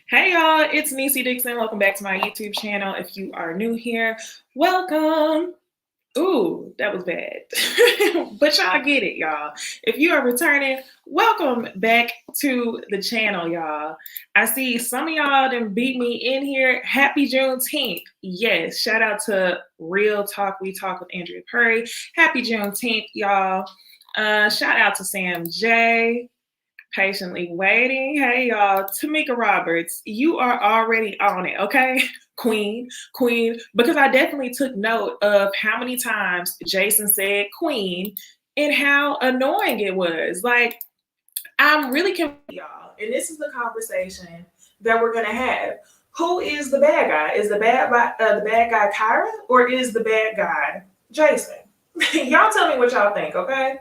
Hey y'all, it's Necey Dixon. Welcome back to my YouTube channel. If you are new here, welcome. Ooh, that was bad. But y'all get it, y'all. If you are returning, welcome back to the channel, y'all. I see some of y'all done beat me in here. Happy Juneteenth. Yes, shout out to Real Talk We Talk with Andrea Purry. Happy Juneteenth, y'all. Shout out to Sam J. Patiently waiting. Hey, y'all. Tamika Roberts, you are already on it, okay? Queen, because I definitely took note of how many times Jason said queen and how annoying it was. Like, I'm really confused, y'all. And this is the conversation that we're going to have. Who is the bad guy? Is the bad guy Kyra, or is the bad guy Jason? Y'all tell me what y'all think, okay?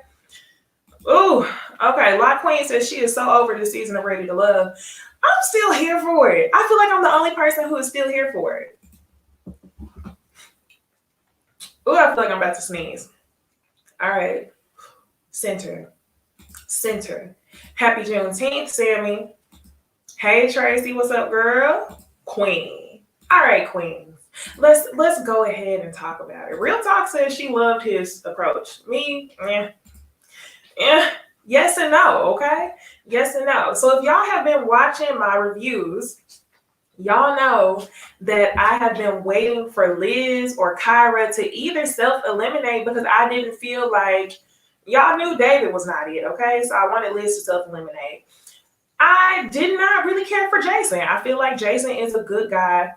Ooh, okay. Lock Queen says she is so over this season of Ready to Love. I'm still here for it. I feel like I'm the only person who is still here for it. Ooh, I feel like I'm about to sneeze. All right. Center. Happy Juneteenth, Sammy. Hey, Tracy. What's up, girl? Queen. All right, Queen. Let's go ahead and talk about it. Real Talk says she loved his approach. Me, yes and no, okay? Yes and no. So if y'all have been watching my reviews, y'all know that I have been waiting for Liz or Kyra to either self-eliminate because I didn't feel like y'all knew David was not it, okay? So I wanted Liz to self-eliminate. I did not really care for Jason. I feel like Jason is a good guy,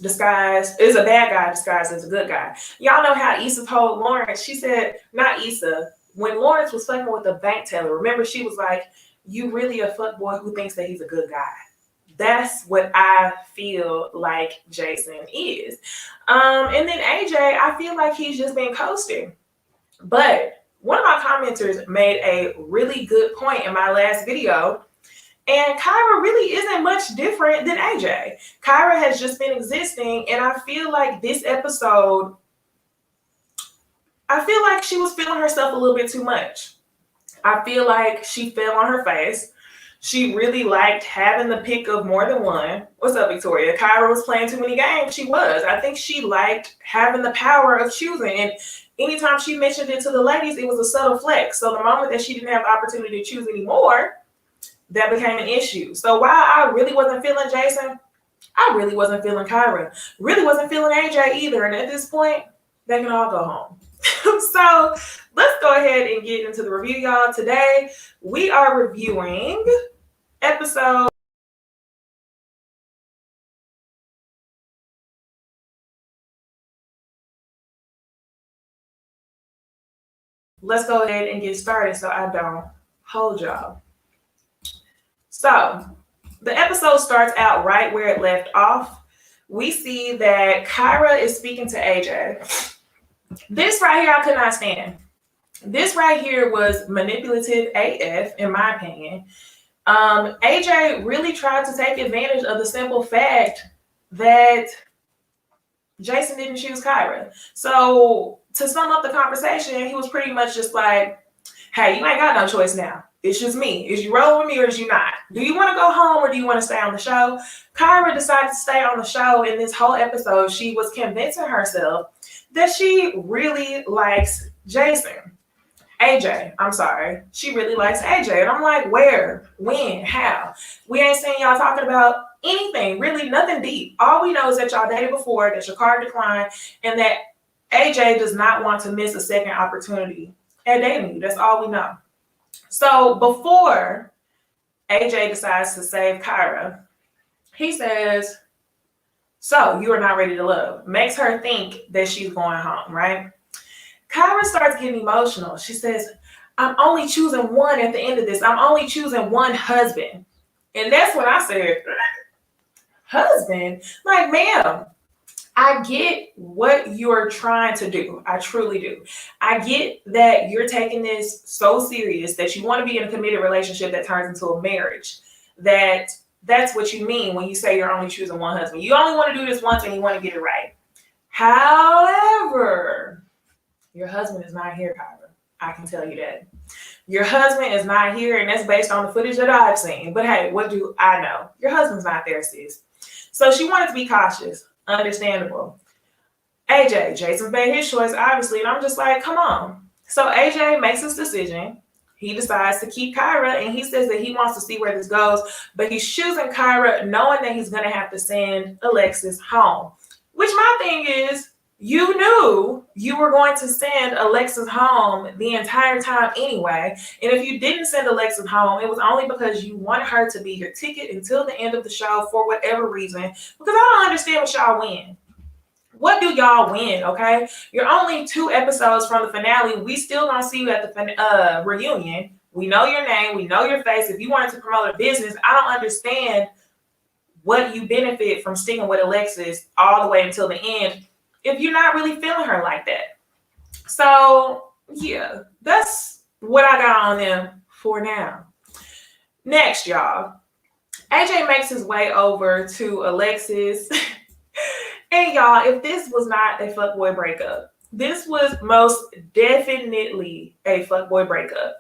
disguised is a bad guy disguised as a good guy. Y'all know how Issa told Lawrence, she said, not Issa, when Lawrence was fucking with the bank teller, remember she was like, you really a fuckboy who thinks that he's a good guy. That's what I feel like Jason is. And then AJ, I feel like he's just been coasting. But one of my commenters made a really good point in my last video. And Kyra really isn't much different than AJ. Kyra has just been existing. And I feel like this episode, I feel like she was feeling herself a little bit too much. I feel like she fell on her face. She really liked having the pick of more than one. What's up, Victoria? Kyra was playing too many games. She was. I think she liked having the power of choosing. And anytime she mentioned it to the ladies, it was a subtle flex. So the moment that she didn't have the opportunity to choose anymore, that became an issue. So while I really wasn't feeling Jason, I really wasn't feeling Kyra. Really wasn't feeling AJ either. And at this point, they can all go home. So let's go ahead and get into the review, y'all. Today, we are reviewing episode. Let's go ahead and get started so I don't hold y'all. So the episode starts out right where it left off. We see that Kyra is speaking to AJ. This right here, I could not stand. This right here was manipulative AF, in my opinion. AJ really tried to take advantage of the simple fact that Jason didn't choose Kyra. So to sum up the conversation, he was pretty much just like, hey, you ain't got no choice now. It's just me. Is you rolling with me or is you not? Do you want to go home or do you want to stay on the show? Kyra decided to stay on the show. In this whole episode, she was convincing herself that she really likes Jason. AJ, I'm sorry. She really likes AJ. And I'm like, where, when, how? We ain't seen y'all talking about anything, really nothing deep. All we know is that y'all dated before, that your card declined, and that AJ does not want to miss a second opportunity at dating you. That's all we know. So before AJ decides to save Kyra, he says, so you are not ready to love. Makes her think that she's going home, right? Kyra starts getting emotional. She says, I'm only choosing one at the end of this. I'm only choosing one husband. And that's when I said, husband? Like, ma'am, I get what you're trying to do. I truly do. I get that you're taking this so serious that you want to be in a committed relationship that turns into a marriage. That's what you mean when you say you're only choosing one husband. You only want to do this once and you want to get it right. However, your husband is not here, Kyra. I can tell you that. Your husband is not here, and that's based on the footage that I've seen. But hey, what do I know? Your husband's not there, sis. So she wanted to be cautious. Understandable. AJ, Jason made his choice, obviously, and I'm just like, come on. So AJ makes his decision. He decides to keep Kyra, and he says that he wants to see where this goes, but he's choosing Kyra knowing that he's going to have to send Alexis home. Which my thing is, you knew you were going to send Alexis home the entire time anyway. And if you didn't send Alexis home, it was only because you want her to be your ticket until the end of the show for whatever reason. Because I don't understand what y'all win. What do y'all win, okay? You're only 2 episodes from the finale. We still gonna see you at the reunion. We know your name. We know your face. If you wanted to promote a business, I don't understand what you benefit from sticking with Alexis all the way until the end if you're not really feeling her like that. So, yeah, that's what I got on them for now. Next, y'all. AJ makes his way over to Alexis. And y'all, if this was not a fuckboy breakup, this was most definitely a fuckboy breakup.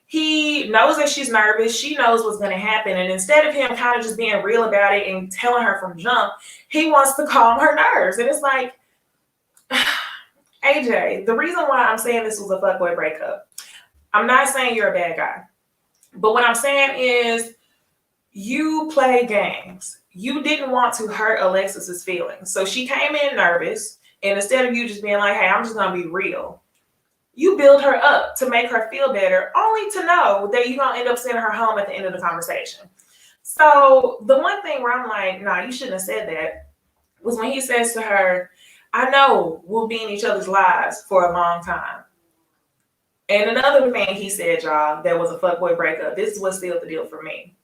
He knows that she's nervous. She knows what's going to happen. And instead of him kind of just being real about it and telling her from jump, he wants to calm her nerves. And it's like, AJ, the reason why I'm saying this was a fuckboy breakup, I'm not saying you're a bad guy. But what I'm saying is you play games. You didn't want to hurt Alexis's feelings. So she came in nervous. And instead of you just being like, hey, I'm just going to be real, you build her up to make her feel better, only to know that you're going to end up sending her home at the end of the conversation. So the one thing where I'm like, nah, you shouldn't have said that, was when he says to her, I know we'll be in each other's lives for a long time. And another thing he said, y'all, that was a fuckboy breakup. This is what sealed the deal for me.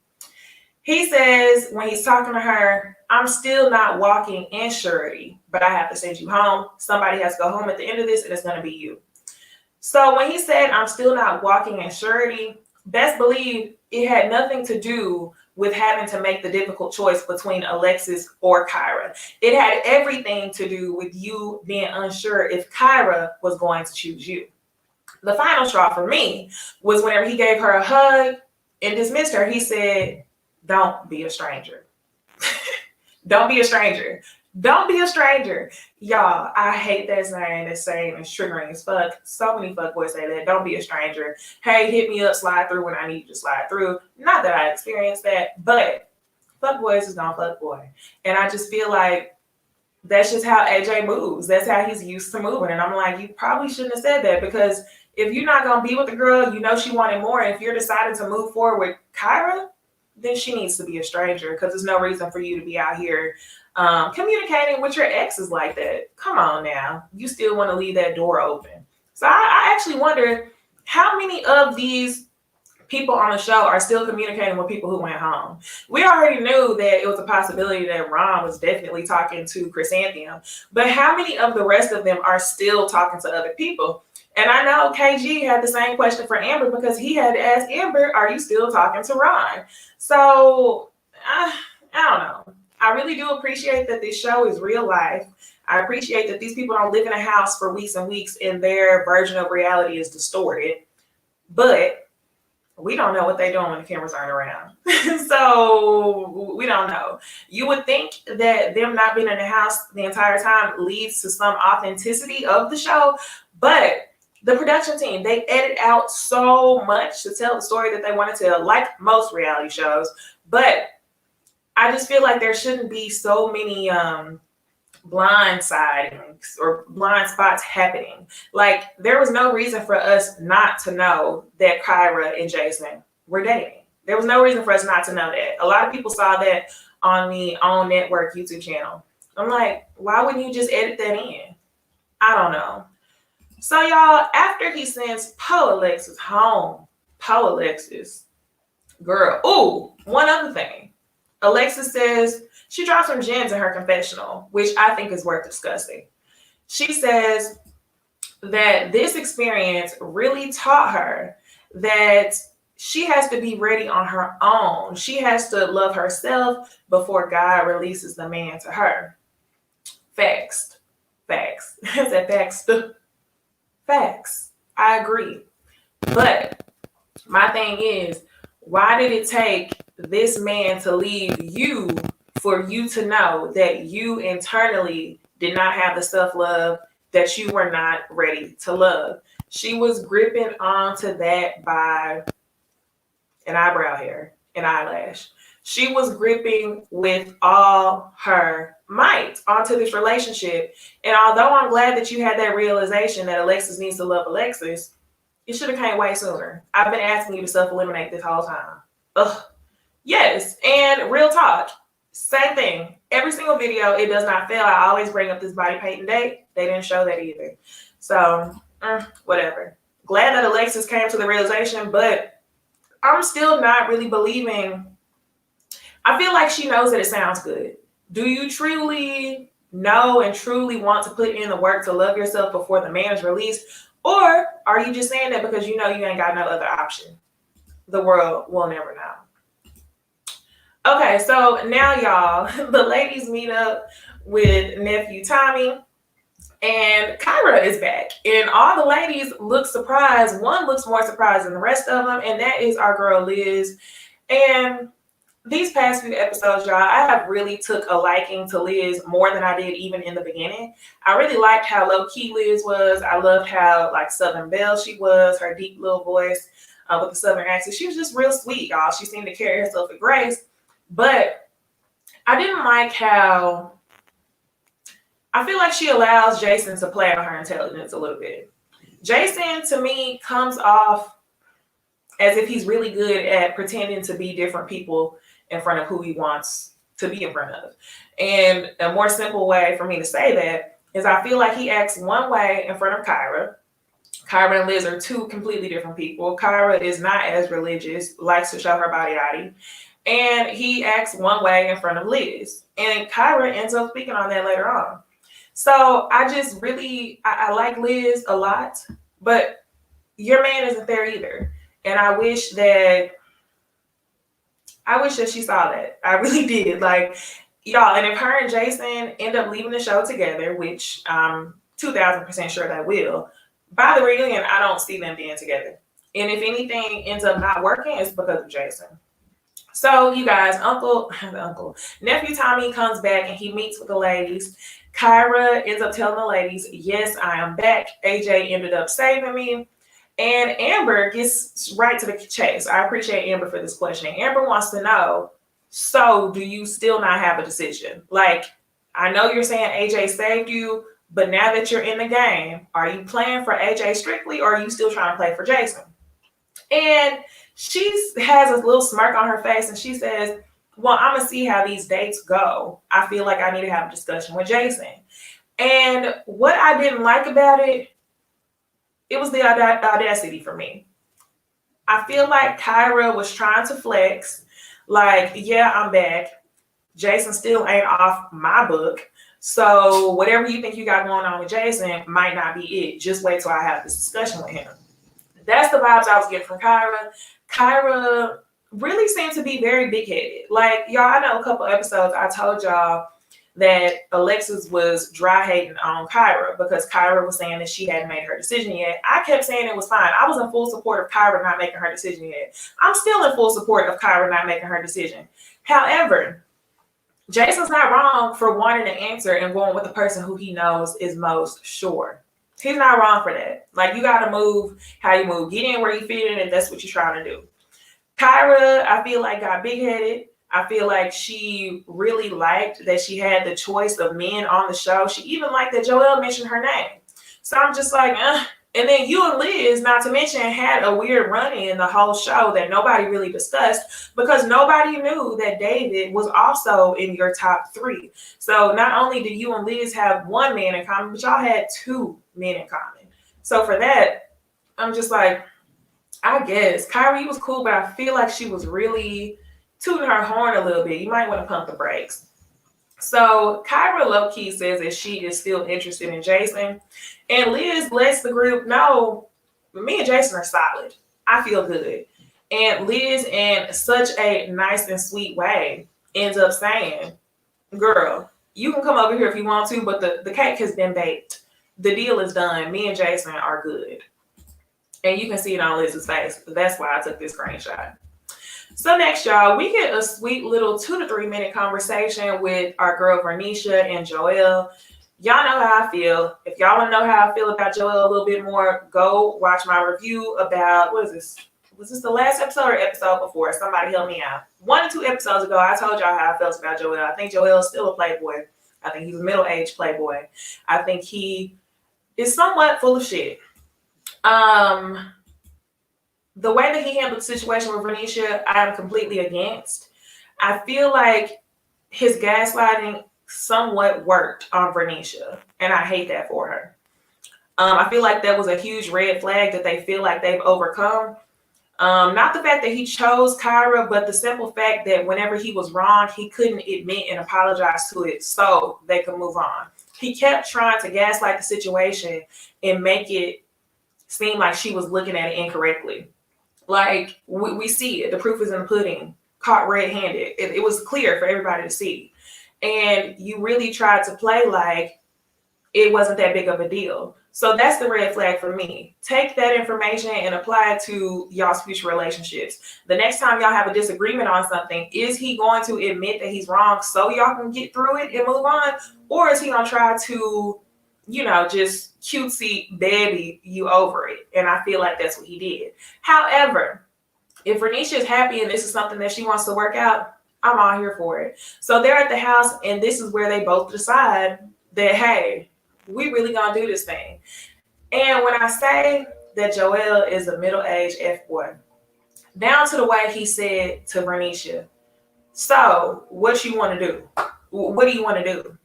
He says, when he's talking to her, I'm still not walking in surety, but I have to send you home. Somebody has to go home at the end of this, and it's going to be you. So when he said, I'm still not walking in surety, best believe it had nothing to do with having to make the difficult choice between Alexis or Kyra. It had everything to do with you being unsure if Kyra was going to choose you. The final straw for me was whenever he gave her a hug and dismissed her. He said, don't be a stranger. Don't be a stranger. Don't be a stranger. Y'all, I hate that saying. That saying is triggering as fuck. So many fuckboys say that. Don't be a stranger. Hey, hit me up, slide through when I need you to slide through. Not that I experienced that, but fuckboys is gonna fuckboy. And I just feel like that's just how AJ moves. That's how he's used to moving. And I'm like, you probably shouldn't have said that, because if you're not gonna be with the girl, you know she wanted more. And if you're deciding to move forward with Kyra, then she needs to be a stranger, because there's no reason for you to be out here communicating with your exes like that. Come on now. You still want to leave that door open. So I actually wonder how many of these people on the show are still communicating with people who went home. We already knew that it was a possibility that Ron was definitely talking to Chrysanthemum, but how many of the rest of them are still talking to other people? And I know KG had the same question for Amber, because he had to ask Amber, are you still talking to Ron? So I don't know. I really do appreciate that this show is real life. I appreciate that these people don't live in a house for weeks and weeks and their version of reality is distorted. But we don't know what they're doing when the cameras aren't around. So we don't know. You would think that them not being in the house the entire time leads to some authenticity of the show. But the production team, they edit out so much to tell the story that they want to tell, like most reality shows. But I just feel like there shouldn't be so many blind sightings or blind spots happening. Like, there was no reason for us not to know that Kyra and Jason were dating. There was no reason for us not to know that. A lot of people saw that on the OWN Network YouTube channel. I'm like, why wouldn't you just edit that in? I don't know. So y'all, after he sends Alexis home, Alexis, girl. Ooh, one other thing. Alexis says she dropped some gems in her confessional, which I think is worth discussing. She says that this experience really taught her that she has to be ready on her own. She has to love herself before God releases the man to her. Facts. Is that facts? Facts. I agree. But my thing is, why did it take this man to leave you for you to know that you internally did not have the self-love that you were not ready to love? She was gripping onto that by an eyebrow hair, an eyelash. She was gripping with all her might onto this relationship. And although I'm glad that you had that realization that Alexis needs to love Alexis, it should have came way sooner. I've been asking you to self-eliminate this whole time. Ugh. Yes, and real talk, same thing. Every single video, it does not fail. I always bring up this body painting date. They didn't show that either. So, whatever. Glad that Alexis came to the realization, but I'm still not really believing. I feel like she knows that it sounds good. Do you truly know and truly want to put in the work to love yourself before the man is released? Or are you just saying that because you know you ain't got no other option? The world will never know. Okay, so now y'all, the ladies meet up with nephew Tommy, and Kyra is back. And all the ladies look surprised. One looks more surprised than the rest of them, and that is our girl Liz. And these past few episodes, y'all, I have really took a liking to Liz more than I did even in the beginning. I really liked how low-key Liz was. I loved how like Southern Belle she was, her deep little voice with the Southern accent. She was just real sweet, y'all. She seemed to carry herself with grace. But I didn't like how I feel like she allows Jason to play on her intelligence a little bit. Jason, to me, comes off as if he's really good at pretending to be different people in front of who he wants to be in front of. And a more simple way for me to say that is I feel like he acts one way in front of Kyra. Kyra and Liz are two completely different people. Kyra is not as religious, likes to show her body. And he acts one way in front of Liz. And Kyra ends up speaking on that later on. So I just really, I like Liz a lot, but your man isn't there either. And I wish that she saw that. I really did. Like, y'all, and if her and Jason end up leaving the show together, which I'm 2,000% sure they will, by the reunion, I don't see them being together. And if anything ends up not working, it's because of Jason. So you guys, nephew Tommy comes back and he meets with the ladies. Kyra ends up telling the ladies, yes, I am back. AJ ended up saving me. And Amber gets right to the chase. I appreciate Amber for this question. Amber wants to know, so do you still not have a decision? Like, I know you're saying AJ saved you, but now that you're in the game, are you playing for AJ strictly or are you still trying to play for Jason? And she has a little smirk on her face and she says, well, I'm going to see how these dates go. I feel like I need to have a discussion with Jason. And what I didn't like about it, it was the audacity for me. I feel like Kyra was trying to flex. Like, yeah, I'm back. Jason still ain't off my book. So whatever you think you got going on with Jason might not be it. Just wait till I have this discussion with him. That's the vibes I was getting from Kyra. Kyra really seemed to be very big-headed. Like, y'all, I know a couple episodes I told y'all that Alexis was dry hating on Kyra because Kyra was saying that she hadn't made her decision yet. I kept saying it was fine. I was in full support of Kyra not making her decision yet. I'm still in full support of Kyra not making her decision. However, Jason's not wrong for wanting to answer and going with the person who he knows is most sure. He's not wrong for that. Like, you got to move how you move. Get in where you fit in, and that's what you're trying to do. Kyra, I feel like, got big-headed. I feel like she really liked that she had the choice of men on the show. She even liked that Joelle mentioned her name. So I'm just like, And then you and Liz, not to mention, had a weird run-in the whole show that nobody really discussed because nobody knew that David was also in your top 3. So not only do you and Liz have one man in common, but y'all had 2 men in common. So for that, I'm just like, I guess Kyra was cool, but I feel like she was really tooting her horn a little bit. You might want to pump the brakes. So Kyra low-key says that she is still interested in Jason. And Liz lets the group know, me and Jason are solid. I feel good. And Liz, in such a nice and sweet way, ends up saying, girl, you can come over here if you want to, but the cake has been baked. The deal is done. Me and Jason are good. And you can see it on Liz's face. That's why I took this screenshot. So next, y'all, we get a sweet little 2 to 3 minute conversation with our girl Vernisha and Joelle. Y'all know how I feel. If y'all want to know how I feel about Joelle a little bit more, go watch my review about, what is this? Was this the last episode or episode before? Somebody help me out. 1 or 2 episodes ago, I told y'all how I felt about Joelle. I think Joelle is still a playboy. I think he's a middle-aged playboy. I think he is somewhat full of shit. The way that he handled the situation with Vernisha, I am completely against. I feel like his gaslighting somewhat worked on Vernisha, and I hate that for her. I feel like that was a huge red flag that they feel like they've overcome. Not the fact that he chose Kyra, but the simple fact that whenever he was wrong, he couldn't admit and apologize to it so they could move on. He kept trying to gaslight the situation and make it seem like she was looking at it incorrectly. Like, we see it. The proof is in the pudding. Caught red-handed. It was clear for everybody to see. And you really tried to play like it wasn't that big of a deal. So that's the red flag for me. Take that information and apply it to y'all's future relationships. The next time y'all have a disagreement on something, is he going to admit that he's wrong so y'all can get through it and move on? Or is he going to try to, just cutesy baby you over it? And I feel like that's what he did. However, if Vernisha is happy and this is something that she wants to work out, I'm all here for it. So they're at the house, and this is where they both decide that, hey, we really gonna do this thing. And when I say that Joelle is a middle-aged F-boy, down to the way he said to Vernisha, so what you want to do? What do you want to do?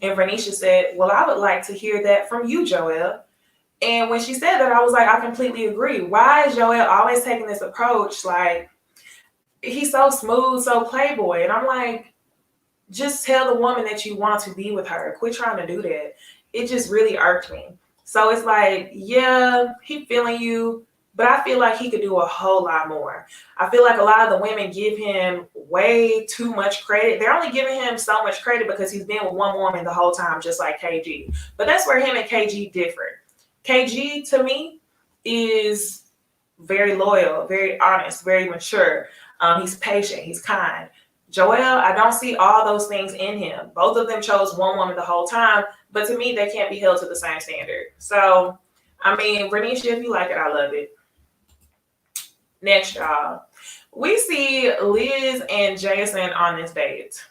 And Vernisha said, well, I would like to hear that from you, Joelle. And when she said that, I was like, I completely agree. Why is Joelle always taking this approach? Like, he's so smooth, so playboy. And I'm like, just tell the woman that you want to be with her. Quit trying to do that. It just really irked me. So it's like, yeah, he feeling you, but I feel like he could do a whole lot more. I feel like a lot of the women give him way too much credit. They're only giving him so much credit because he's been with one woman the whole time, just like KG. But that's where him and KG differ. KG, to me, is very loyal, very honest, very mature. He's patient. He's kind. Joelle, I don't see all those things in him. Both of them chose one woman the whole time, but to me, they can't be held to the same standard. So, I mean, Vernisha, if you like it, I love it. Next, y'all. We see Liz and Jason on this date.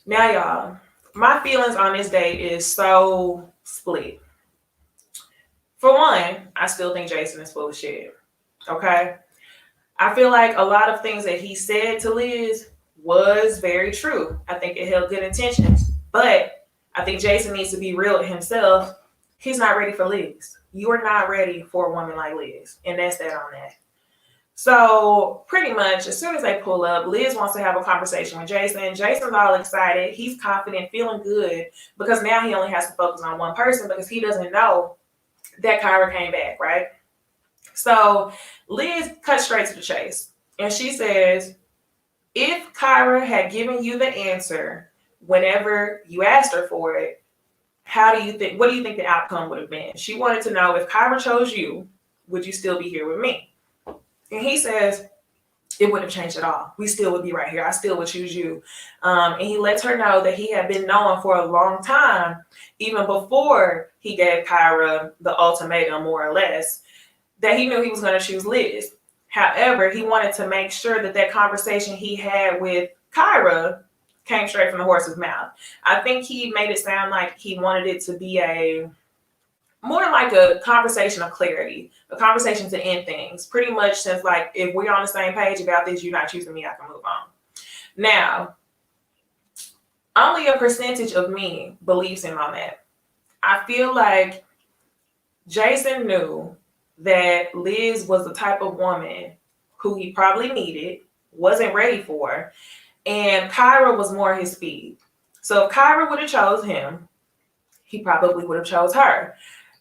Now, y'all, my feelings on this date is so split. For one, I still think Jason is full of shit. Okay? I feel like a lot of things that he said to Liz was very true. I think it held good intentions. But I think Jason needs to be real with himself. He's not ready for Liz. You are not ready for a woman like Liz. And that's that on that. So pretty much as soon as they pull up, Liz wants to have a conversation with Jason. Jason's all excited. He's confident, feeling good, because now he only has to focus on one person because he doesn't know that Kyra came back, right? So Liz cuts straight to the chase. And she says, if Kyra had given you the answer whenever you asked her for it, what do you think the outcome would have been? She wanted to know, if Kyra chose you, would you still be here with me? And he says, it wouldn't have changed at all. We still would be right here. I still would choose you. And he lets her know that he had been knowing for a long time, even before he gave Kyra the ultimatum, more or less, that he knew he was going to choose Liz. However, he wanted to make sure that that conversation he had with Kyra came straight from the horse's mouth. I think he made it sound like he wanted it to be more like a conversation of clarity, a conversation to end things. Pretty much since, like, if we're on the same page about this, you're not choosing me, I can move on. Now, only a percentage of me believes him on that. I feel like Jason knew that Liz was the type of woman who he probably needed, wasn't ready for, and Kyra was more his speed. So if Kyra would have chose him, he probably would have chose her.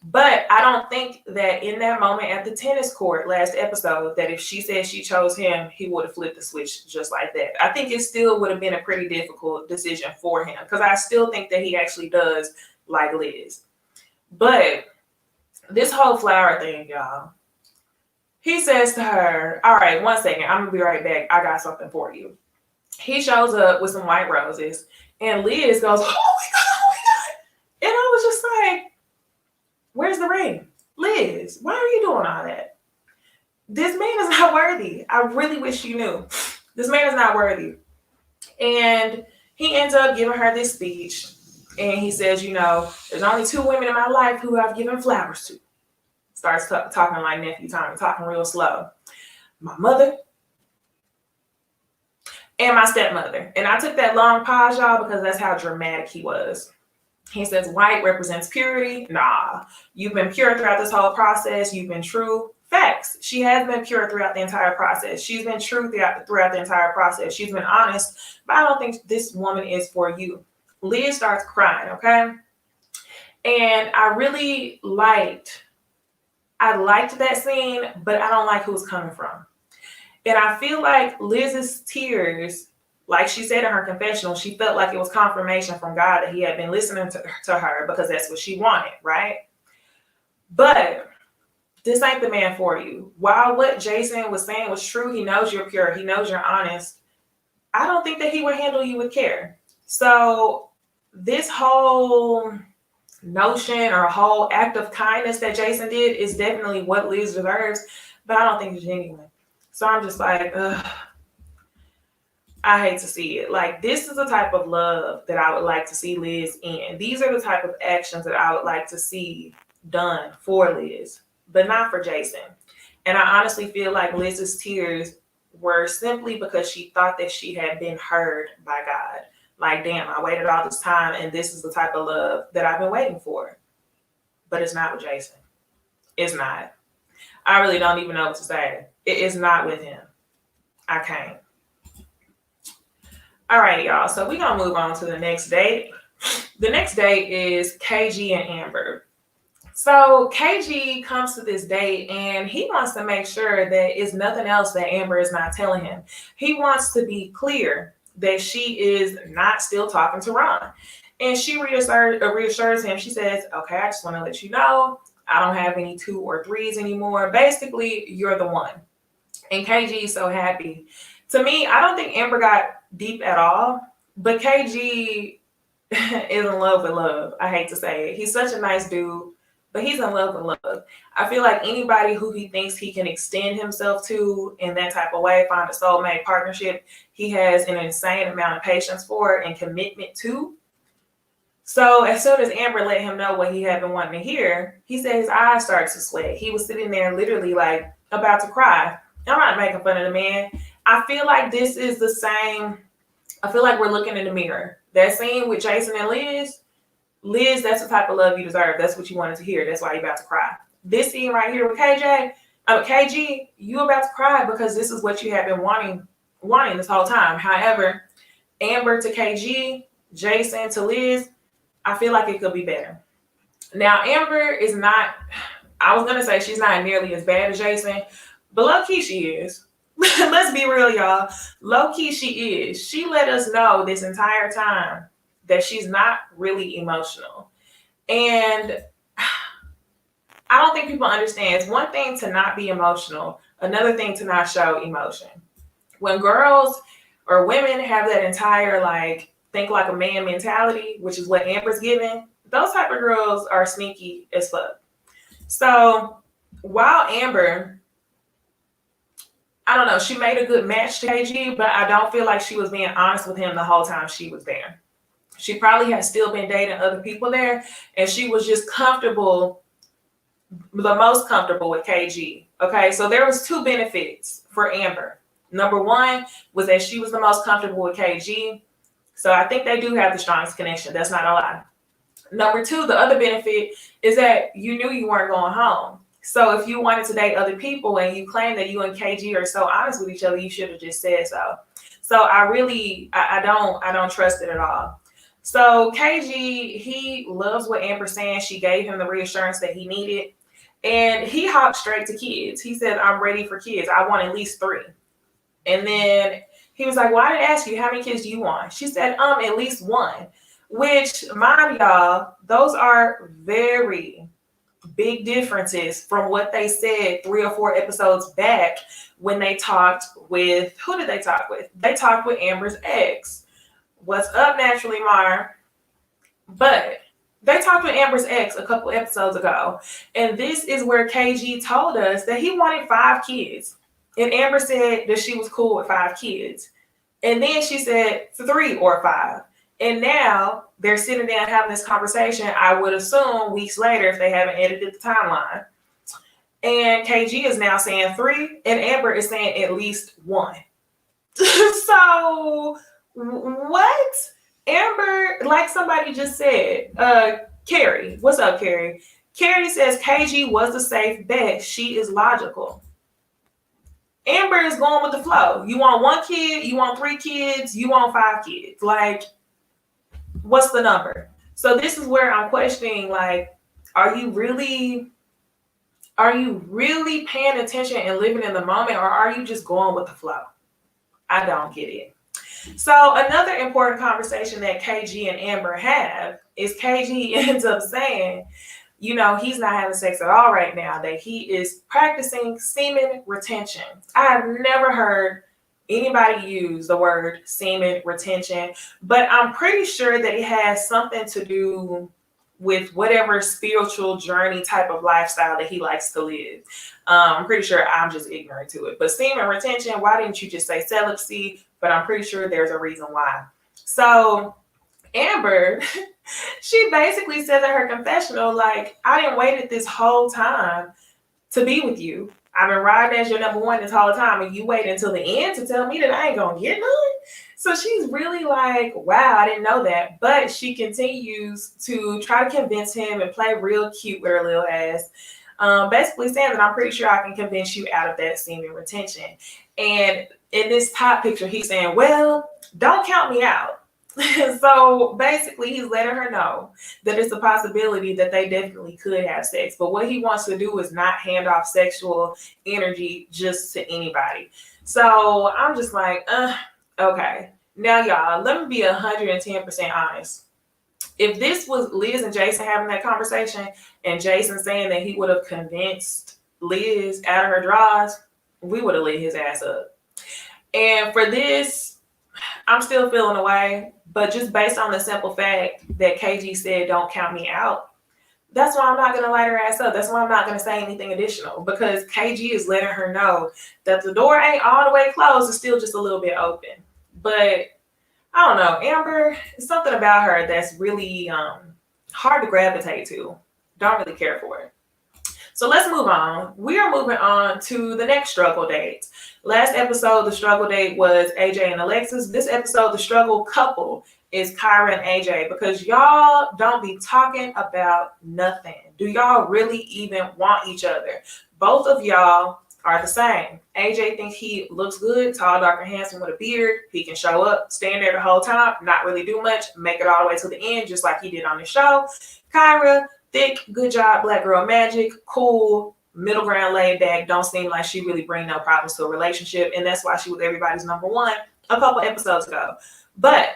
But I don't think that in that moment at the tennis court last episode, that if she said she chose him, he would have flipped the switch just like that. I think it still would have been a pretty difficult decision for him, because I still think that he actually does like Liz. But This whole flower thing, y'all. He says to her, all right, 1 second, I'm gonna be right back. I got something for you. He shows up with some white roses, and Liz goes, oh my God, oh my God. And I was just like, where's the ring? Liz, why are you doing all that? This man is not worthy. I really wish you knew. This man is not worthy. And he ends up giving her this speech. And he says, you know, there's only 2 women in my life who I've given flowers to. Starts talking like nephew Tommy, talking real slow. My mother and my stepmother. And I took that long pause, y'all, because that's how dramatic he was. He says, white represents purity. Nah, you've been pure throughout this whole process. You've been true. Facts. She has been pure throughout the entire process. She's been true throughout the entire process. She's been honest, but I don't think this woman is for you. Liz starts crying, okay? And I liked that scene, but I don't like who it's coming from. And I feel like Liz's tears, like she said in her confessional, she felt like it was confirmation from God that he had been listening to her because that's what she wanted, right? But this ain't the man for you. While what Jason was saying was true, he knows you're pure, he knows you're honest, I don't think that he would handle you with care. So this whole notion or whole act of kindness that Jason did is definitely what Liz deserves, but I don't think it's genuine. So I'm just like, ugh. I hate to see it. Like, this is the type of love that I would like to see Liz in. These are the type of actions that I would like to see done for Liz, but not for Jason. And I honestly feel like Liz's tears were simply because she thought that she had been heard by God. Like, damn, I waited all this time and this is the type of love that I've been waiting for. But it's not with Jason. It's not. I really don't even know what to say. It is not with him. I can't. All right, y'all. So we're going to move on to the next date. The next date is KG and Amber. So KG comes to this date and he wants to make sure that it's nothing else that Amber is not telling him. He wants to be clear that she is not still talking to Ron. And she reassures him. She says, okay, I just want to let you know, I don't have any 2 or 3s anymore. Basically, you're the one. And KG is so happy. To me, I don't think Amber got deep at all, but KG is in love with love. I hate to say it. He's such a nice dude, but he's in love with love. I feel like anybody who he thinks he can extend himself to in that type of way, find a soulmate partnership, he has an insane amount of patience for and commitment to. So as soon as Amber let him know what he had been wanting to hear, he said his eyes started to sweat. He was sitting there literally like about to cry. I'm not making fun of the man. I feel like this is the same. I feel like we're looking in the mirror. That scene with Jason and Liz, that's the type of love you deserve. That's what you wanted to hear. That's why you're about to cry. This scene right here with KG, you about to cry because this is what you have been wanting this whole time. However, Amber to KG, Jason to Liz, I feel like it could be better. Now, Amber is not, I was going to say she's not nearly as bad as Jason, but low-key she is. Let's be real, y'all. Low-key she is. She let us know this entire time that she's not really emotional. And I don't think people understand. It's one thing to not be emotional, another thing to not show emotion. When girls or women have that entire like think like a man mentality, which is what Amber's giving, those type of girls are sneaky as fuck. So while Amber, I don't know, she made a good match to KG, but I don't feel like she was being honest with him the whole time she was there. She probably had still been dating other people there, and she was just comfortable, the most comfortable with KG. Okay, so there was 2 benefits for Amber. Number 1 was that she was the most comfortable with KG. So I think they do have the strongest connection. That's not a lie. Number 2, the other benefit is that you knew you weren't going home. So if you wanted to date other people and you claim that you and KG are so honest with each other, you should have just said so. So I don't trust it at all. So KG, he loves what Amber's saying. She gave him the reassurance that he needed. And he hopped straight to kids. He said, I'm ready for kids. I want at least 3. And then he was like, well, I didn't ask you, how many kids do you want? She said, at least 1. Which, mind y'all, those are very big differences from what they said 3 or 4 episodes back when they talked with, who did they talk with? They talked with Amber's ex. What's up, Naturally Mar? But they talked with Amber's ex a couple episodes ago. And this is where KG told us that he wanted 5 kids. And Amber said that she was cool with 5 kids. And then she said 3 or 5. And now they're sitting down having this conversation, I would assume weeks later if they haven't edited the timeline. And KG is now saying 3, and Amber is saying at least 1. So, what? Amber, like somebody just said, Carrie, what's up, Carrie? Carrie says KG was a safe bet. She is logical. Amber is going with the flow. You want 1 kid, you want 3 kids, you want 5 kids. Like, what's the number? So this is where I'm questioning, like, are you really paying attention and living in the moment, or are you just going with the flow? I don't get it. So another important conversation that KG and Amber have is KG ends up saying, you know, he's not having sex at all right now, that he is practicing semen retention. I have never heard anybody use the word semen retention, but I'm pretty sure that it has something to do with whatever spiritual journey type of lifestyle that he likes to live. I'm pretty sure I'm just ignorant to it. But semen retention, why didn't you just say celibacy? But I'm pretty sure there's a reason why. So Amber, she basically said in her confessional, like, I didn't wait this whole time to be with you. I've been riding as your number 1 this whole time, and you wait until the end to tell me that I ain't gonna get none. So she's really like, wow, I didn't know that. But she continues to try to convince him and play real cute with her little ass. Basically saying that I'm pretty sure I can convince you out of that semen retention. And in this top picture, he's saying, well, don't count me out. So basically, he's letting her know that it's a possibility that they definitely could have sex. But what he wants to do is not hand off sexual energy just to anybody. So I'm just like, okay. Now, y'all, let me be 110% honest. If this was Liz and Jason having that conversation and Jason saying that he would have convinced Liz out of her drawers, we would have lit his ass up. And for this, I'm still feeling away, but just based on the simple fact that KG said, don't count me out, that's why I'm not going to light her ass up. That's why I'm not going to say anything additional, because KG is letting her know that the door ain't all the way closed. It's still just a little bit open. But I don't know, Amber, it's something about her that's really hard to gravitate to. Don't really care for it. So let's move on. We are moving on to the next struggle date. Last episode, the struggle date was AJ and Alexis. This episode, the struggle couple is Kyra and AJ, because y'all don't be talking about nothing. Do y'all really even want each other? Both of y'all are the same. AJ thinks he looks good, tall, dark, and handsome with a beard. He can show up, stand there the whole time, not really do much, make it all the way to the end, just like he did on the show. Kyra, thick, good job, black girl magic, cool, middle ground, laid back, don't seem like she really bring no problems to a relationship, and that's why she was everybody's number 1 a couple episodes ago. But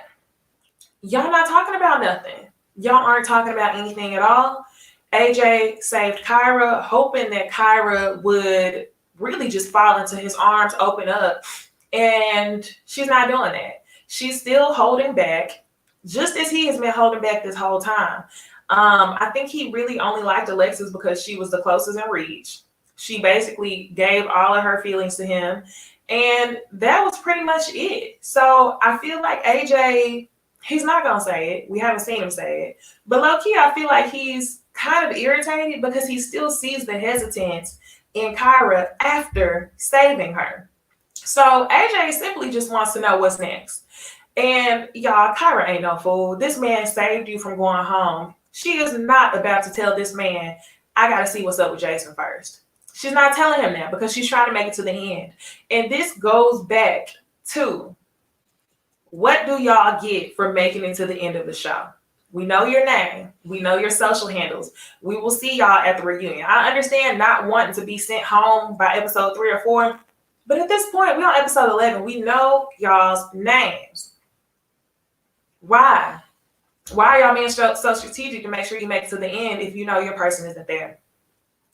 y'all not talking about nothing. Y'all aren't talking about anything at all. AJ saved Kyra, hoping that Kyra would really just fall into his arms, open up, and she's not doing that. She's still holding back, just as he has been holding back this whole time. I think he really only liked Alexis because she was the closest in reach. She basically gave all of her feelings to him, and that was pretty much it. So I feel like AJ, he's not gonna say it. We haven't seen him say it, but low-key, I feel like he's kind of irritated because he still sees the hesitance in Kyra after saving her. So AJ simply just wants to know what's next. And y'all, Kyra ain't no fool. This man saved you from going home. She is not about to tell this man, I got to see what's up with Jason first. She's not telling him that because she's trying to make it to the end. And this goes back to, what do y'all get for making it to the end of the show? We know your name. We know your social handles. We will see y'all at the reunion. I understand not wanting to be sent home by episode 3 or 4. But at this point, we're on episode 11. We know y'all's names. Why? Why are y'all being so strategic to make sure you make it to the end if you know your person isn't there?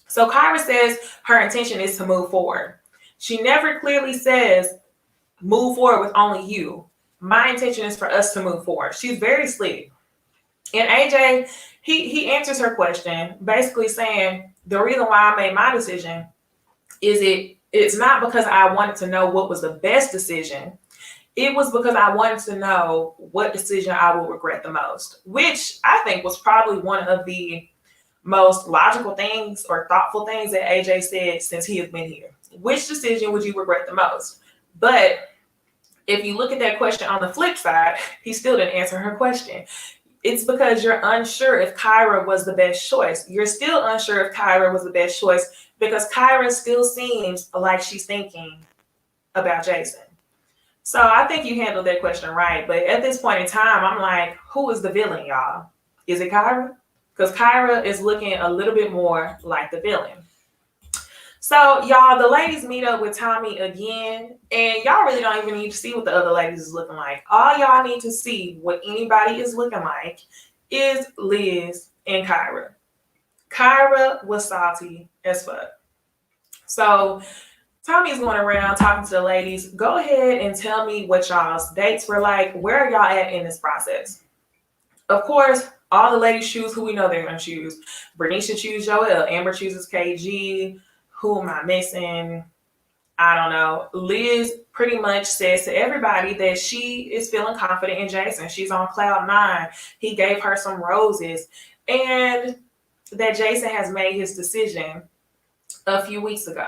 So Kyra says her intention is to move forward. She never clearly says, move forward with only you. My intention is for us to move forward. She's very slick. And AJ, he answers her question, basically saying, the reason why I made my decision is it's not because I wanted to know what was the best decision. It was because I wanted to know what decision I will regret the most, which I think was probably one of the most logical things or thoughtful things that AJ said since he has been here. Which decision would you regret the most? But if you look at that question on the flip side, he still didn't answer her question. It's because you're unsure if Kyra was the best choice. You're still unsure if Kyra was the best choice because Kyra still seems like she's thinking about Jason. So I think you handled that question right. But at this point in time, I'm like, who is the villain, y'all? Is it Kyra? Because Kyra is looking a little bit more like the villain. So, y'all, the ladies meet up with Tommy again, and y'all really don't even need to see what the other ladies is looking like. All y'all need to see what anybody is looking like is Liz and Kyra. Kyra was salty as fuck. So, Tommy's going around talking to the ladies. Go ahead and tell me what y'all's dates were like. Where are y'all at in this process? Of course, all the ladies choose who we know they're going to choose. Vernisha chooses Joelle. Amber chooses KG. Who am I missing? I don't know. Liz pretty much says to everybody that she is feeling confident in Jason. She's on cloud 9. He gave her some roses. And that Jason has made his decision a few weeks ago.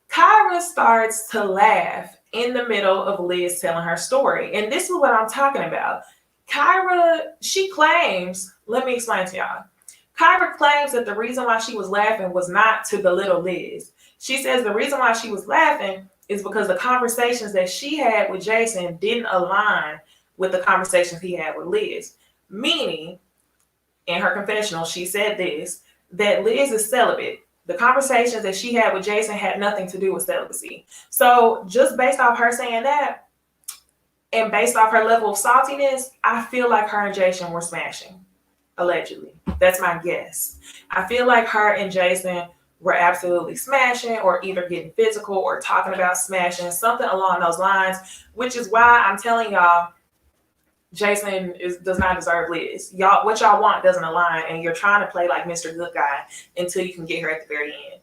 Kyra starts to laugh in the middle of Liz telling her story. And this is what I'm talking about. Kyra, she claims, let me explain to y'all. Kyra claims that the reason why she was laughing was not to belittle Liz. She says the reason why she was laughing is because the conversations that she had with Jason didn't align with the conversations he had with Liz. Meaning, in her confessional, she said this, that Liz is celibate. The conversations that she had with Jason had nothing to do with celibacy. So just based off her saying that, and based off her level of saltiness, I feel like her and Jason were smashing. Allegedly. That's my guess. I feel like her and Jason were absolutely smashing or either getting physical or talking about smashing, something along those lines, which is why I'm telling y'all Jason does not deserve Liz. Y'all, what y'all want doesn't align, and you're trying to play like Mr. Good Guy until you can get her at the very end.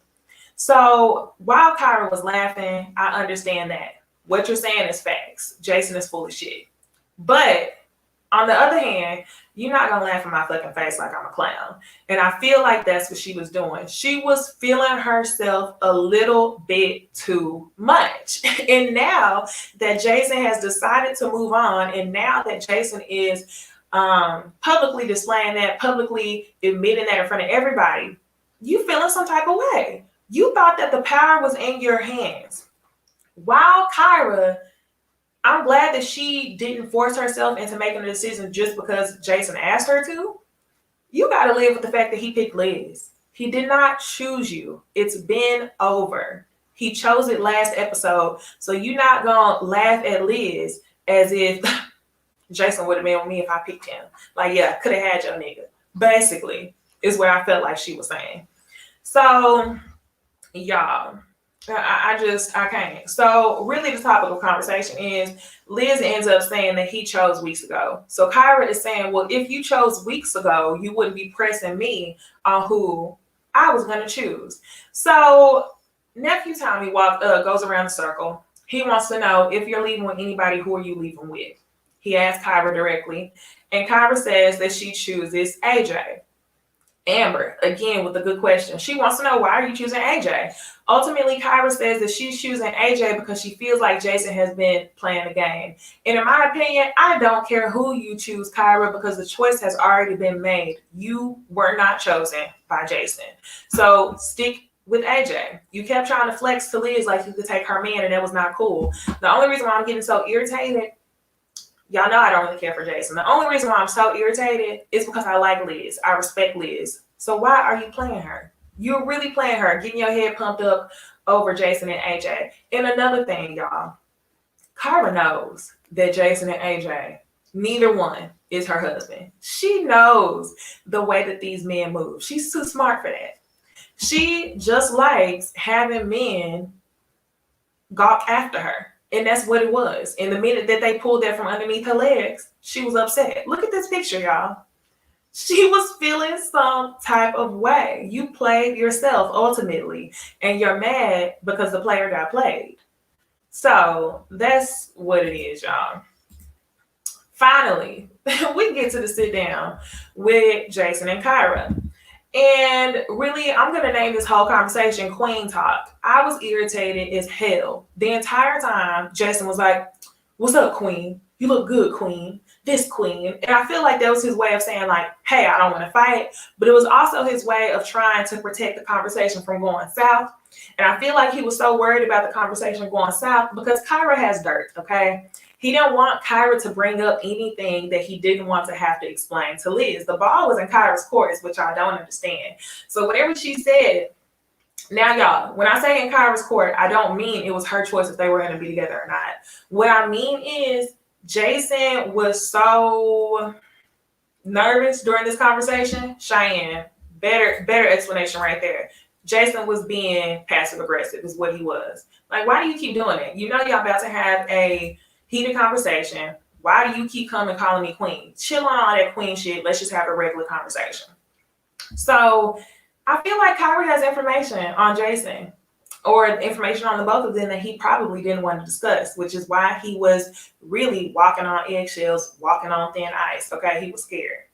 So while Kyra was laughing, I understand that. What you're saying is facts. Jason is full of shit. But on the other hand, you're not going to laugh in my fucking face like I'm a clown. And I feel like that's what she was doing. She was feeling herself a little bit too much. And now that Jason has decided to move on, and now that Jason is publicly displaying that, publicly admitting that in front of everybody, you feeling some type of way. You thought that the power was in your hands. While Kyra, I'm glad that she didn't force herself into making a decision just because Jason asked her to. You got to live with the fact that he picked Liz. He did not choose you. It's been over. He chose it last episode. So you're not going to laugh at Liz as if Jason would have been with me if I picked him. Like, yeah, could have had your nigga. Basically, is where I felt like she was saying. So, y'all. I can't. So really the topic of conversation is Liz ends up saying that he chose weeks ago. So Kyra is saying, well, if you chose weeks ago, you wouldn't be pressing me on who I was going to choose. So nephew Tommy goes around the circle. He wants to know, if you're leaving with anybody, who are you leaving with? He asks Kyra directly. And Kyra says that she chooses AJ. Amber, again, with a good question. She wants to know, why are you choosing AJ? Ultimately, Kyra says that she's choosing AJ because she feels like Jason has been playing the game. And in my opinion, I don't care who you choose, Kyra, because the choice has already been made. You were not chosen by Jason. So stick with AJ. You kept trying to flex to Liz like you could take her man, and that was not cool. The only reason why I'm getting so irritated, y'all know I don't really care for Jason. The only reason why I'm so irritated is because I like Liz. I respect Liz. So why are you playing her? You're really playing her, getting your head pumped up over Jason and AJ. And another thing, y'all, Kyra knows that Jason and AJ, neither one is her husband. She knows the way that these men move. She's too smart for that. She just likes having men gawk after her. And that's what it was. And the minute that they pulled that from underneath her legs, she was upset. Look at this picture, y'all. She was feeling some type of way. You played yourself ultimately, and you're mad because the player got played. So that's what it is, y'all. Finally, we get to the sit down with Jason and Kyra. And really, I'm going to name this whole conversation Queen Talk. I was irritated as hell. The entire time, Jason was like, "What's up, Queen? You look good, Queen. This Queen." And I feel like that was his way of saying, like, "Hey, I don't want to fight." But it was also his way of trying to protect the conversation from going south. And I feel like he was so worried about the conversation going south because Kyra has dirt, okay? He didn't want Kyra to bring up anything that he didn't want to have to explain to Liz. The ball was in Kyra's court, which I don't understand. So whatever she said, now y'all, when I say in Kyra's court, I don't mean it was her choice if they were going to be together or not. What I mean is Jason was so nervous during this conversation. Cheyenne, better explanation right there. Jason was being passive aggressive is what he was. Like, why do you keep doing it? You know y'all about to have a heated conversation. Why do you keep coming calling me queen? Chill on all that queen shit. Let's just have a regular conversation. So I feel like Kyra has information on Jason or information on the both of them that he probably didn't want to discuss, which is why he was really walking on eggshells, walking on thin ice. Okay, he was scared.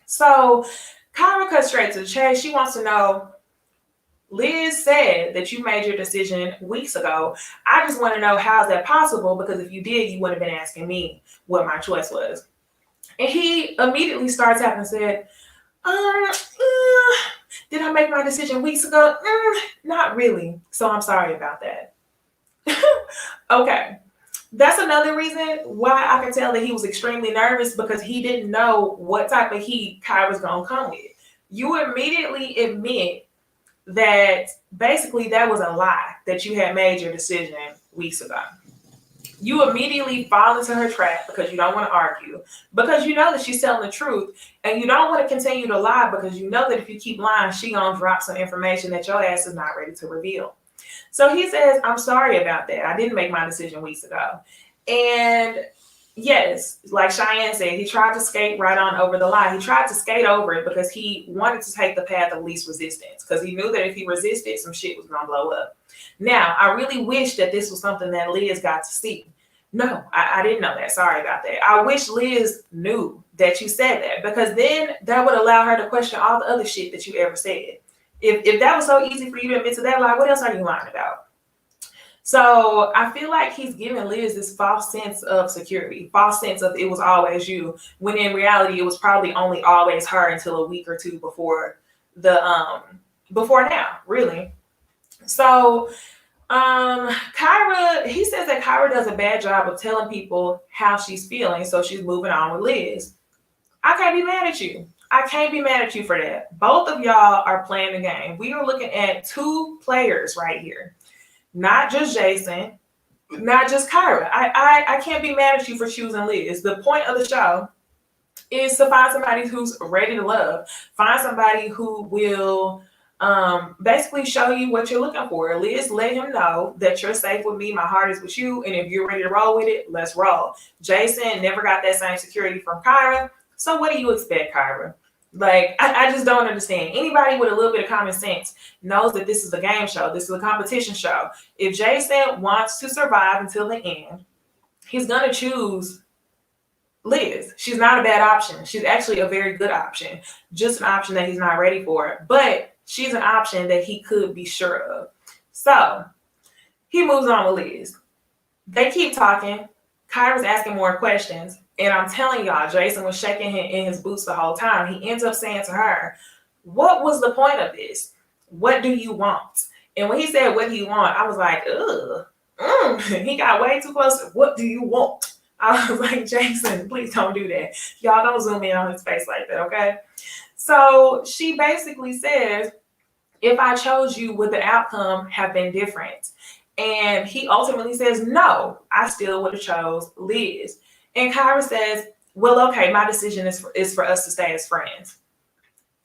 So Kyra cuts straight to the chase. She wants to know, Liz said that you made your decision weeks ago. I just want to know, how is that possible? Because if you did, you would have been asking me what my choice was. And he immediately starts out and said, did I make my decision weeks ago? Not really. So I'm sorry about that. Okay. That's another reason why I can tell that he was extremely nervous, because he didn't know what type of heat Kyra's going to come with. You immediately admit that basically that was a lie, that you had made your decision weeks ago. You immediately fall into her trap because you don't want to argue, because you know that she's telling the truth, and you don't want to continue to lie because you know that if you keep lying, she gonna drop some information that your ass is not ready to reveal. So he says, I'm sorry about that. I didn't make my decision weeks ago. And yes, like Cheyenne said, he tried to skate right on over the lie. He tried to skate over it because he wanted to take the path of least resistance, because he knew that if he resisted, some shit was going to blow up. Now, I really wish that this was something that Liz got to see. No, I didn't know that. Sorry about that. I wish Liz knew that you said that, because then that would allow her to question all the other shit that you ever said. If that was so easy for you to admit to that lie, what else are you lying about? So I feel like he's giving Liz this false sense of security, false sense of it was always you, when in reality it was probably only always her until a week or two before before now, really. So Kyra, he says that Kyra does a bad job of telling people how she's feeling, so she's moving on with Liz. I can't be mad at you. I can't be mad at you for that. Both of y'all are playing the game. We are looking at two players right here. Not just Jason, not just Kyra. I can't be mad at you for choosing Liz. The point of the show is to find somebody who's ready to love. Find somebody who will basically show you what you're looking for. Liz let him know that you're safe with me, my heart is with you, and if you're ready to roll with it, let's roll. Jason never got that same security from Kyra. So what do you expect, Kyra? Like, I just don't understand. Anybody with a little bit of common sense knows that this is a game show. This is a competition show. If Jason wants to survive until the end, he's going to choose Liz. She's not a bad option. She's actually a very good option. Just an option that he's not ready for. But she's an option that he could be sure of. So he moves on with Liz. They keep talking. Kyra's asking more questions. And I'm telling y'all, Jason was shaking in his boots the whole time. He ends up saying to her, what was the point of this? What do you want? And when he said, what do you want? I was like, ugh. He got way too close. What do you want? I was like, Jason, please don't do that. Y'all don't zoom in on his face like that, okay? So she basically says, if I chose you, would the outcome have been different? And he ultimately says, no, I still would have chose Liz. And Kyra says, well, okay, my decision is for us to stay as friends.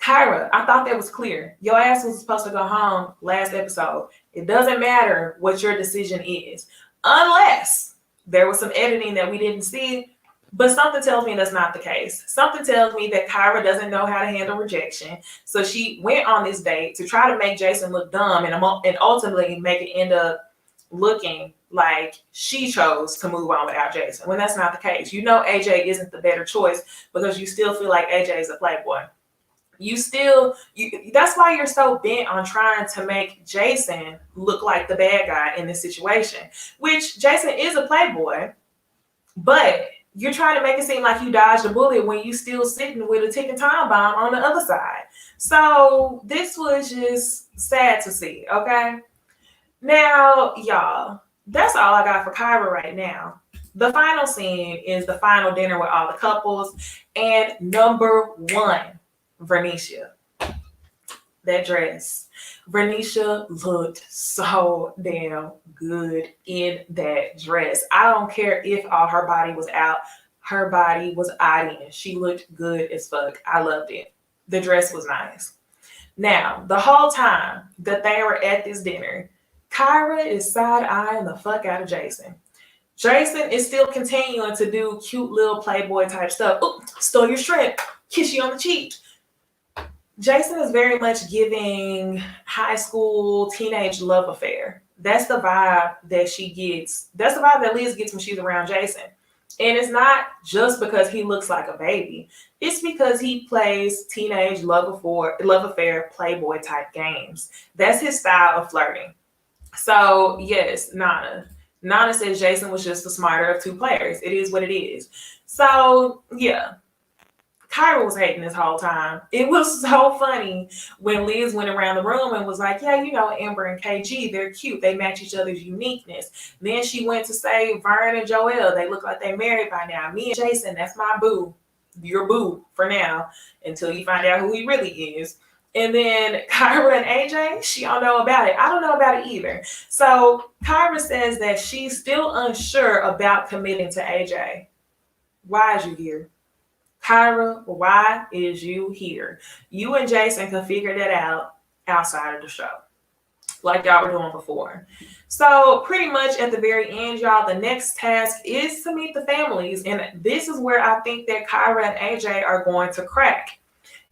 Kyra, I thought that was clear. Your ass was supposed to go home last episode. It doesn't matter what your decision is, unless there was some editing that we didn't see. But something tells me that's not the case. Something tells me that Kyra doesn't know how to handle rejection. So she went on this date to try to make Jason look dumb and ultimately make it end up looking like she chose to move on without Jason, when that's not the case. You know AJ isn't the better choice because you still feel like AJ is a playboy. That's why you're so bent on trying to make Jason look like the bad guy in this situation, which Jason is a playboy, but you're trying to make it seem like you dodged a bullet when you still sitting with a ticking time bomb on the other side. So this was just sad to see, okay? Now, y'all, that's all I got for Kyra right now. The final scene is the final dinner with all the couples, and number one, Vernisha. That dress. Vernisha looked so damn good in that dress. I don't care if all her body was out. Her body was out in. She looked good as fuck. I loved it. The dress was nice. Now, the whole time that they were at this dinner, Kyra is side-eyeing the fuck out of Jason. Jason is still continuing to do cute little playboy type stuff. Oop, stole your shrimp. Kiss you on the cheek. Jason is very much giving high school teenage love affair. That's the vibe that she gets. That's the vibe that Liz gets when she's around Jason. And it's not just because he looks like a baby. It's because he plays teenage love affair playboy type games. That's his style of flirting. So yes, Nana. Nana says Jason was just the smarter of two players. It is what it is. So yeah. Kyra was hating this whole time. It was so funny when Liz went around the room and was like, yeah, you know, Amber and KG, they're cute. They match each other's uniqueness. Then she went to say Vern and Joelle, they look like they're married by now. Me and Jason, that's my boo. Your boo for now until you find out who he really is. And then Kyra and AJ, she don't know about it. I don't know about it either. So Kyra says that she's still unsure about committing to AJ. Why is you here? Kyra, why is you here? You and Jason can figure that out outside of the show, like y'all were doing before. So pretty much at the very end, y'all, the next task is to meet the families. And this is where I think that Kyra and AJ are going to crack.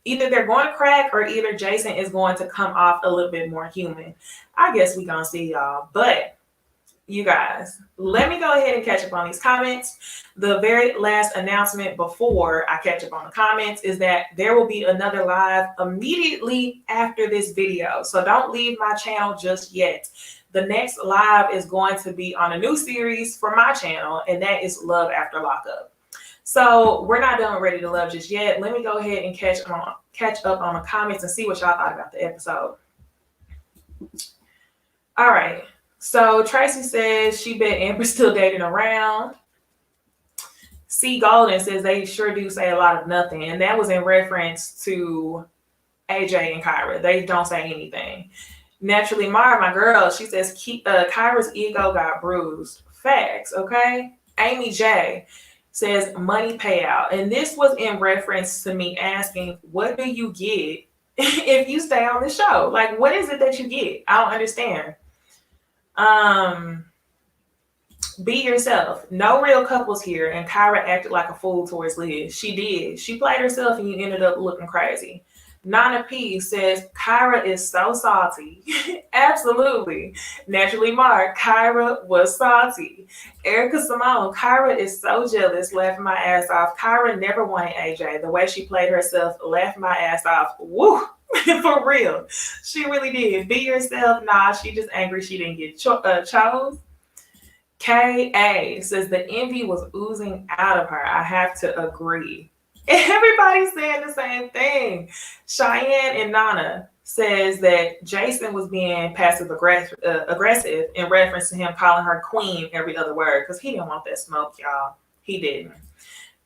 Either they're going to crack or either Jason is going to come off a little bit more human. I guess we're going to see, y'all. But you guys, let me go ahead and catch up on these comments. The very last announcement before I catch up on the comments is that there will be another live immediately after this video. So don't leave my channel just yet. The next live is going to be on a new series for my channel, and that is Love After Lockup. So we're not done with Ready to Love just yet. Let me go ahead and catch up on the comments and see what y'all thought about the episode. All right. So Tracy says she bet Amber's still dating around. C. Golden says they sure do say a lot of nothing. And that was in reference to AJ and Kyra. They don't say anything. Naturally, Mara, my girl, she says Kyra's ego got bruised. Facts, okay? Amy J says money payout. And this was in reference to me asking, what do you get if you stay on the show? Like, what is it that you get? I don't understand. Be yourself. No real couples here, and Kyra acted like a fool towards Liz. She did. She played herself and you ended up looking crazy. Nana P says Kyra is so salty. Absolutely. Naturally Mark, Kyra was salty. Erica Simone, Kyra is so jealous, laughing my ass off. Kyra never wanted AJ. The way she played herself, laughing my ass off. Woo! For real. She really did. Be yourself. Nah, she just angry she didn't get chose. K.A. says the envy was oozing out of her. I have to agree. Everybody's saying the same thing. Cheyenne and Nana says that Jason was being passive aggressive in reference to him calling her queen every other word because he didn't want that smoke, y'all. He didn't.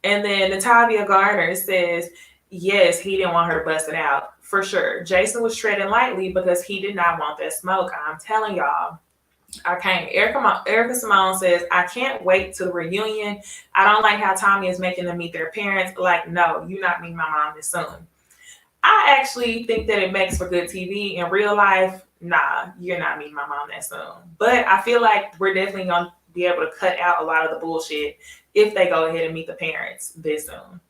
And then Natavia Garner says, yes, he didn't want her to bust it out. For sure. Jason was treading lightly because he did not want that smoke. I'm telling y'all. I can't. Erica Simone says, I can't wait to the reunion. I don't like how Tommy is making them meet their parents. Like, no, you're not meeting my mom this soon. I actually think that it makes for good TV. In real life, nah, you're not meeting my mom that soon. But I feel like we're definitely going to be able to cut out a lot of the bullshit if they go ahead and meet the parents this soon.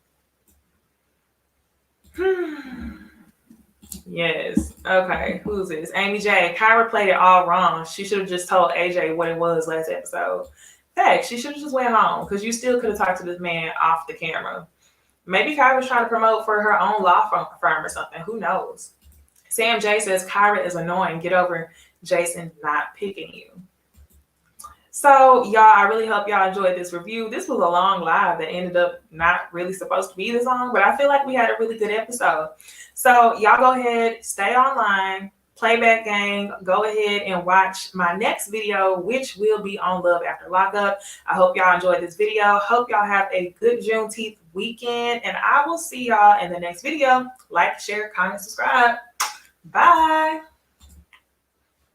Yes. Okay. Who's this? Amy J. Kyra played it all wrong. She should have just told AJ what it was last episode. Heck, she should have just went home because you still could have talked to this man off the camera. Maybe Kyra was trying to promote for her own law firm or something. Who knows? Sam J says Kyra is annoying. Get over Jason not picking you. So, y'all, I really hope y'all enjoyed this review. This was a long live that ended up not really supposed to be this long, but I feel like we had a really good episode. So, y'all go ahead, stay online, Playback Gang. Go ahead and watch my next video, which will be on Love After Lockup. I hope y'all enjoyed this video. Hope y'all have a good Juneteenth weekend, and I will see y'all in the next video. Like, share, comment, subscribe. Bye.